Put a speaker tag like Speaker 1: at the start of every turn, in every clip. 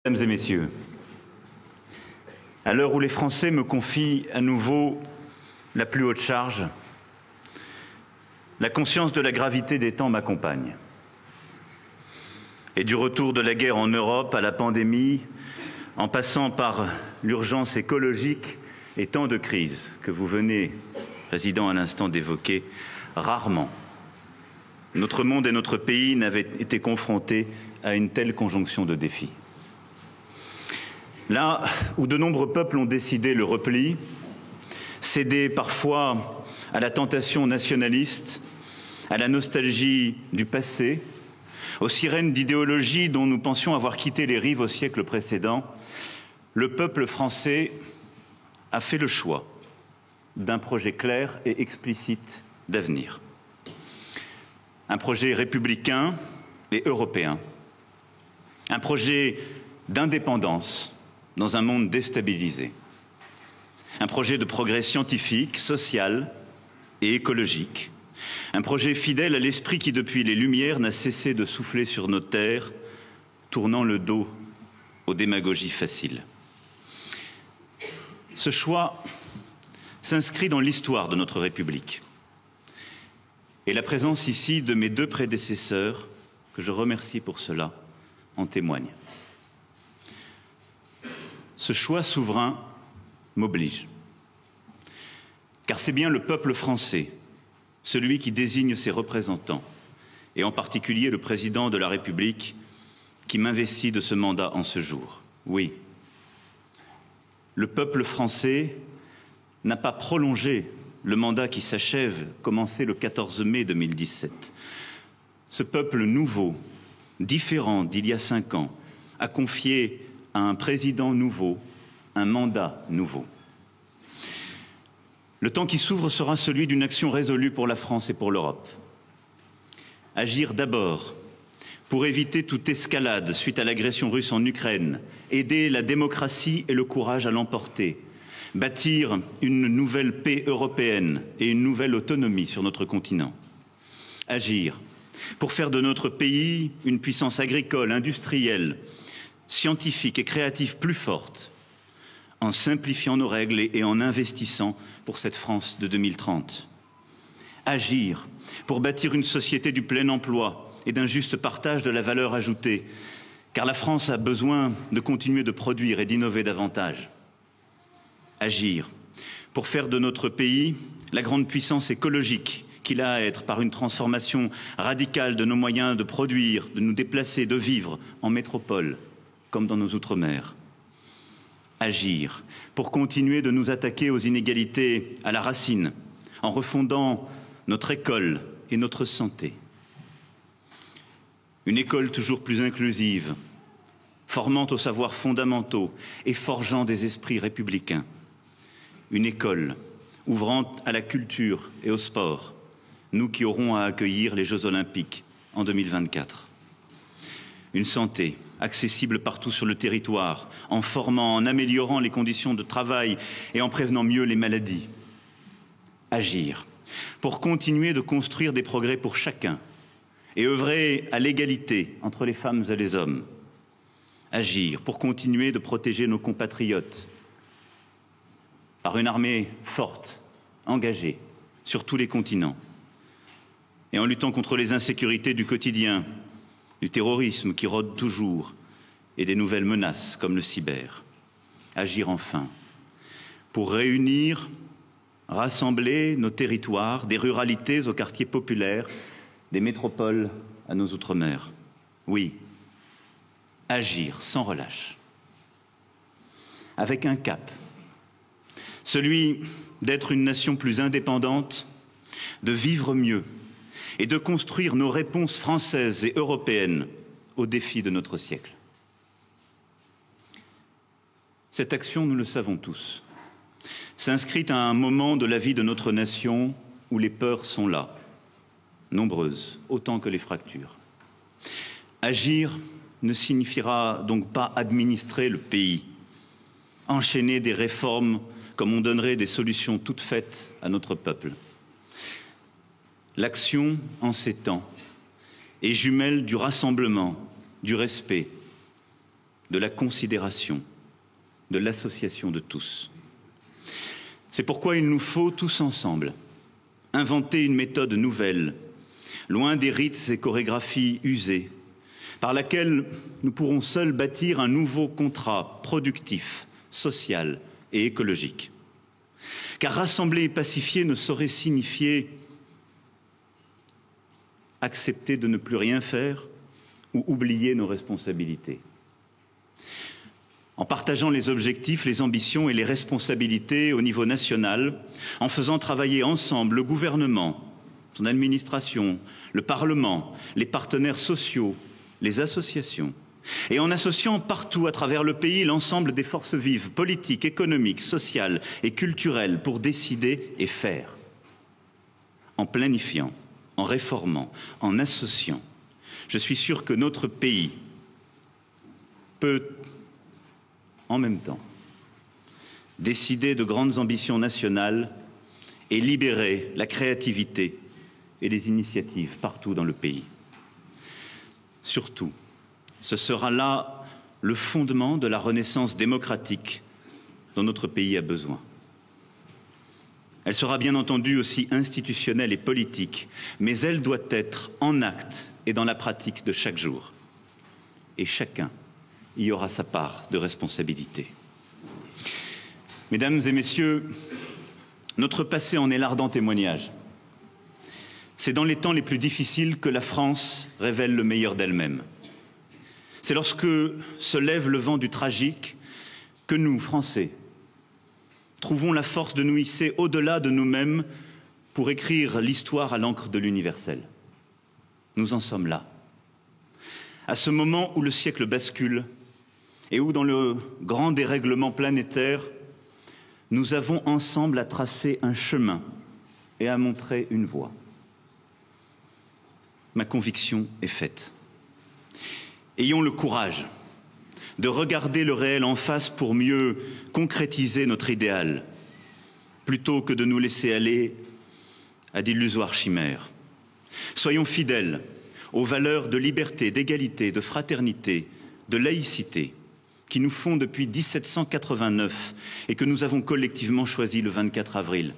Speaker 1: Mesdames et messieurs, à l'heure où les Français me confient à nouveau la plus haute charge, la conscience de la gravité des temps m'accompagne. Et du retour de la guerre en Europe à la pandémie, en passant par l'urgence écologique et tant de crises que vous venez, Président, à l'instant d'évoquer, rarement notre monde et notre pays n'avaient été confrontés à une telle conjonction de défis. Là où de nombreux peuples ont décidé le repli, cédé parfois à la tentation nationaliste, à la nostalgie du passé, aux sirènes d'idéologie dont nous pensions avoir quitté les rives au siècle précédent, le peuple français a fait le choix d'un projet clair et explicite d'avenir. Un projet républicain et européen. Un projet d'indépendance dans un monde déstabilisé. Un projet de progrès scientifique, social et écologique. Un projet fidèle à l'esprit qui, depuis les Lumières, n'a cessé de souffler sur nos terres, tournant le dos aux démagogies faciles. Ce choix s'inscrit dans l'histoire de notre République. Et la présence ici de mes deux prédécesseurs, que je remercie pour cela, en témoigne. Ce choix souverain m'oblige. Car c'est bien le peuple français, celui qui désigne ses représentants, et en particulier le président de la République, qui m'investit de ce mandat en ce jour. Oui, le peuple français n'a pas prolongé le mandat qui s'achève, commencé le 14 mai 2017. Ce peuple nouveau, différent d'il y a 5 ans, a confié à un président nouveau un mandat nouveau. Le temps qui s'ouvre sera celui d'une action résolue pour la France et pour l'Europe. Agir d'abord pour éviter toute escalade suite à l'agression russe en Ukraine, aider la démocratie et le courage à l'emporter, bâtir une nouvelle paix européenne et une nouvelle autonomie sur notre continent. Agir pour faire de notre pays une puissance agricole, industrielle, scientifique et créative plus forte, en simplifiant nos règles et en investissant pour cette France de 2030. Agir pour bâtir une société du plein emploi et d'un juste partage de la valeur ajoutée, car la France a besoin de continuer de produire et d'innover davantage. Agir pour faire de notre pays la grande puissance écologique qu'il a à être par une transformation radicale de nos moyens de produire, de nous déplacer, de vivre en métropole comme dans nos outre-mer. Agir pour continuer de nous attaquer aux inégalités à la racine en refondant notre école et notre santé. Une école toujours plus inclusive, formant aux savoirs fondamentaux et forgeant des esprits républicains. Une école ouvrant à la culture et au sport, nous qui aurons à accueillir les Jeux Olympiques en 2024. Une santé accessible partout sur le territoire, en formant, en améliorant les conditions de travail et en prévenant mieux les maladies. Agir pour continuer de construire des progrès pour chacun et œuvrer à l'égalité entre les femmes et les hommes. Agir pour continuer de protéger nos compatriotes par une armée forte, engagée sur tous les continents et en luttant contre les insécurités du quotidien, du terrorisme qui rôde toujours et des nouvelles menaces comme le cyber. Agir enfin pour réunir, rassembler nos territoires, des ruralités aux quartiers populaires, des métropoles à nos outre-mer. Oui, agir sans relâche, avec un cap, celui d'être une nation plus indépendante, de vivre mieux et de construire nos réponses françaises et européennes aux défis de notre siècle. Cette action, nous le savons tous, s'inscrit à un moment de la vie de notre nation où les peurs sont là, nombreuses, autant que les fractures. Agir ne signifiera donc pas administrer le pays, enchaîner des réformes comme on donnerait des solutions toutes faites à notre peuple. L'action, en ces temps, est jumelle du rassemblement, du respect, de la considération, de l'association de tous. C'est pourquoi il nous faut tous ensemble inventer une méthode nouvelle, loin des rites et chorégraphies usées, par laquelle nous pourrons seuls bâtir un nouveau contrat productif, social et écologique. Car rassembler et pacifier ne saurait signifier accepter de ne plus rien faire ou oublier nos responsabilités. En partageant les objectifs, les ambitions et les responsabilités au niveau national, en faisant travailler ensemble le gouvernement, son administration, le Parlement, les partenaires sociaux, les associations, et en associant partout à travers le pays l'ensemble des forces vives, politiques, économiques, sociales et culturelles pour décider et faire. En planifiant, en réformant, en associant, je suis sûr que notre pays peut en même temps décider de grandes ambitions nationales et libérer la créativité et les initiatives partout dans le pays. Surtout, ce sera là le fondement de la renaissance démocratique dont notre pays a besoin. Elle sera bien entendu aussi institutionnelle et politique, mais elle doit être en acte et dans la pratique de chaque jour. Et chacun y aura sa part de responsabilité. Mesdames et messieurs, notre passé en est l'ardent témoignage. C'est dans les temps les plus difficiles que la France révèle le meilleur d'elle-même. C'est lorsque se lève le vent du tragique que nous, Français, trouvons la force de nous hisser au-delà de nous-mêmes pour écrire l'histoire à l'encre de l'universel. Nous en sommes là. À ce moment où le siècle bascule et où, dans le grand dérèglement planétaire, nous avons ensemble à tracer un chemin et à montrer une voie. Ma conviction est faite. Ayons le courage de regarder le réel en face pour mieux concrétiser notre idéal, plutôt que de nous laisser aller à d'illusoires chimères. Soyons fidèles aux valeurs de liberté, d'égalité, de fraternité, de laïcité, qui nous font depuis 1789 et que nous avons collectivement choisi le 24 avril.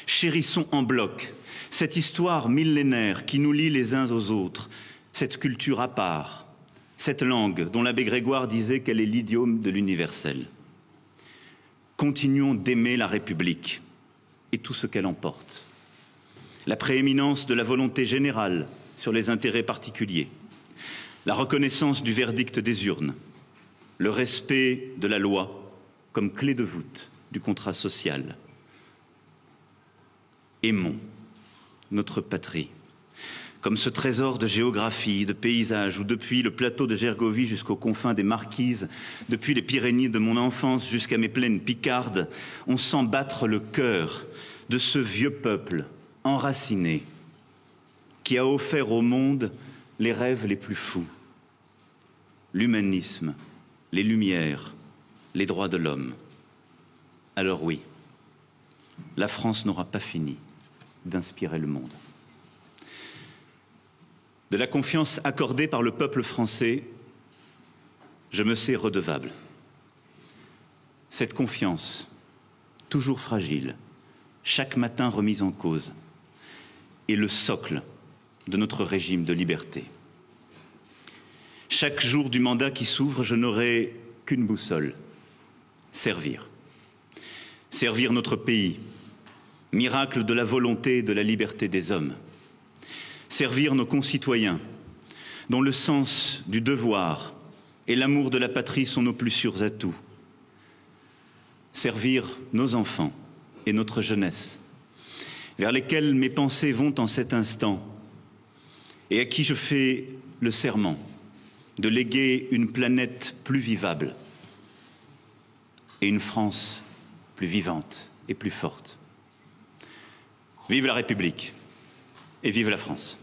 Speaker 1: Chérissons en bloc cette histoire millénaire qui nous lie les uns aux autres, cette culture à part, cette langue dont l'abbé Grégoire disait qu'elle est l'idiome de l'universel. Continuons d'aimer la République et tout ce qu'elle emporte. La prééminence de la volonté générale sur les intérêts particuliers, la reconnaissance du verdict des urnes, le respect de la loi comme clé de voûte du contrat social. Aimons notre patrie, comme ce trésor de géographie, de paysage, où depuis le plateau de Gergovie jusqu'aux confins des Marquises, depuis les Pyrénées de mon enfance jusqu'à mes plaines picardes, on sent battre le cœur de ce vieux peuple enraciné qui a offert au monde les rêves les plus fous, l'humanisme, les lumières, les droits de l'homme. Alors oui, la France n'aura pas fini d'inspirer le monde. De la confiance accordée par le peuple français, je me sais redevable. Cette confiance, toujours fragile, chaque matin remise en cause, est le socle de notre régime de liberté. Chaque jour du mandat qui s'ouvre, je n'aurai qu'une boussole, servir. Servir notre pays, miracle de la volonté et de la liberté des hommes. Servir nos concitoyens, dont le sens du devoir et l'amour de la patrie sont nos plus sûrs atouts. Servir nos enfants et notre jeunesse, vers lesquels mes pensées vont en cet instant, et à qui je fais le serment de léguer une planète plus vivable et une France plus vivante et plus forte. Vive la République et vive la France.